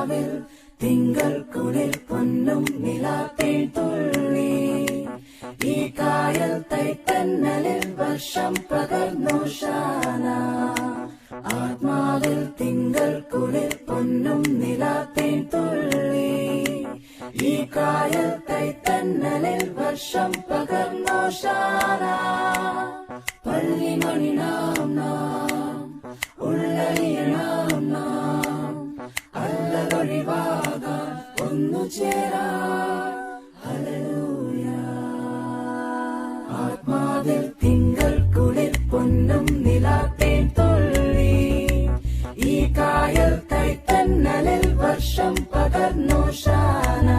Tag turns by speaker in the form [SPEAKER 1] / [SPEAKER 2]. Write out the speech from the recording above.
[SPEAKER 1] ആത്മാവിൽ തിങ്കൾ കുളിർ പൊന്നും നിലാത്തേൻ തുള്ളി ഈ കായൽ തൈത്തന്നലിൽ വർഷം പകർന്നു ഷാന ആത്മാവിൽ തിങ്കൾ കുളിർ പൊന്നും നിലാത്തേൻ തുള്ളി ഈ കായൽ തൈത്തന്നലിൽ വർഷം പകർന്നു ഷാന പള്ളിമണി നാം ഉള്ളറിയണം നാം അല്ലതൊഴിവാകാൻ ഒന്നു ചേരാം ഹല്ലേലൂയ ആത്മാവിൽ തിങ്കൾ കുളിർ പൊന്നും നിലാത്തേൻ തുള്ളി ഈ കായൽ തൈത്തന്നലിൽ വർഷം പകർന്നു ഷാന